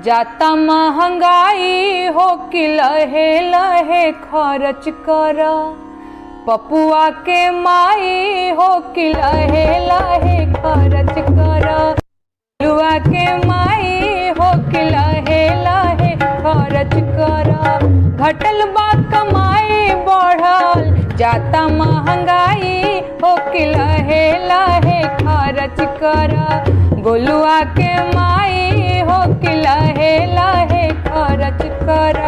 जाता महंगाई हो कि लहे लहे खर्च कर। पपुआ के माई हो कि लहे लहे खर्च कर। लुआ के माई हो कि लहे लहे खर्च कर। घटल बा कमाई बढ़ल जाता महंगाई हो कि लहे लहे खर्च कर। गोलुआ के माई हो कि लहे लहे खर्च कर।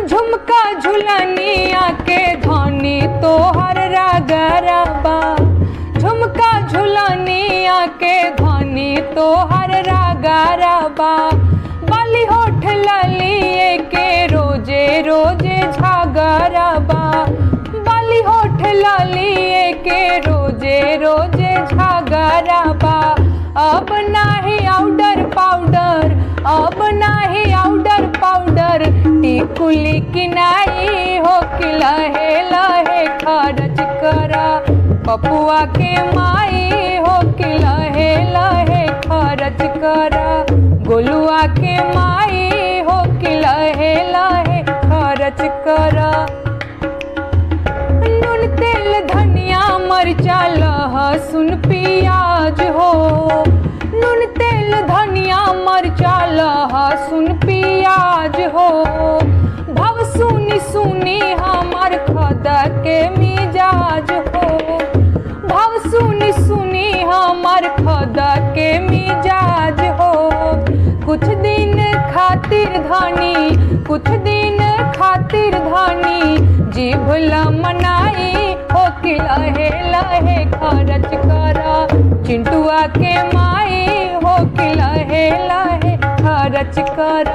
झुमका झुलनिया के धनी तोहर रागरबा। झुमका झुलनिया के धनी तोहर रागरबा। बाली होठ ललिए के रोजे रोजे झगरबा। बाली होठ ललिए के रोजे रोजे झगरबा। अब नाही आउडर पाउडर, अब नाही आउडर पाउडर। टिकुली किनाई हो कि लहे लहे खर्च कर। पपुआ के माई हो कि लहे लहे खर्च कर। गोलुआ के माई हो कि लहे लहे खर्च कर। नून तेल धनिया मरचा लहसुन पियाज हो। नून तेल धनिया मरचा लहसुन पियाज हो। भव सुनी सुनी हमार खदा के मिजाज हो। भव सुनी सुनी हमार खदा के मिजाज हो। कुछ दिन खातिर धनी, कुछ दिन खातिर धनी जीभ मनाई हो कि लहे लहे खर्च कर। चिंटुआ के माई हो कि लहे लहे खर्च कर।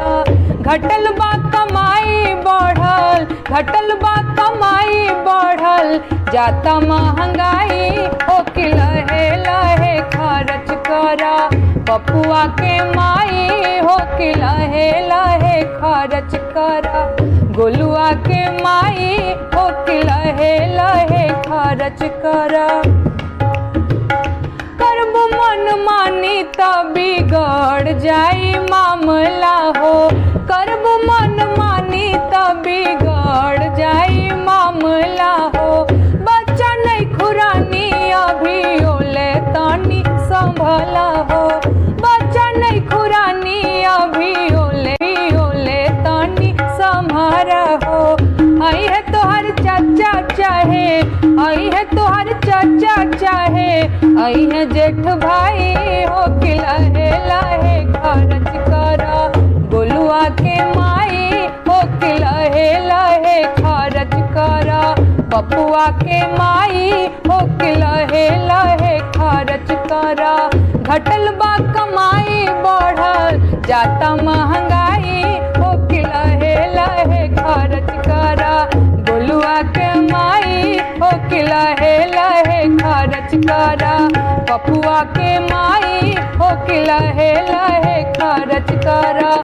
घटल बा कमाई बढ़ल, घटल बा कमाई बढ़ल जाता महंगाई हो कि लहे लहे खर्च कर। पपुआ के माई हो कि लहे लहे खर्च कर। गोलुआ के माई हो कि लहे लहे खर्च कर। करबू मन मानी त बिगड़ जाई मामला हो। करबू मन मानी त बिगड़ जाई मामला हो। बच्चा नहीं खुरानी अभी ओले तानी संभला हो। बच्चा नहीं खुरानी अभी ओले ओले तानी संभरा हो। आई है तोहर चाचा चाहे, आई है तोहर चाचा चाहे, आई है जेठ भाई हो कि लहे लहे खर्च कर। गोलुआ के माई हो कि लहे लहे खर्च कर। पपुआ के माई हो कि लहे लहे खर्च कर। घटल बा कमाई बढ़ल जाता महंगाई हो कि लहे लहे खर्च कर। गोलुआ के माई हो कि लहे लहे खर्च कर। पपुआ के माई हो कि लहे लहे खर्च कर।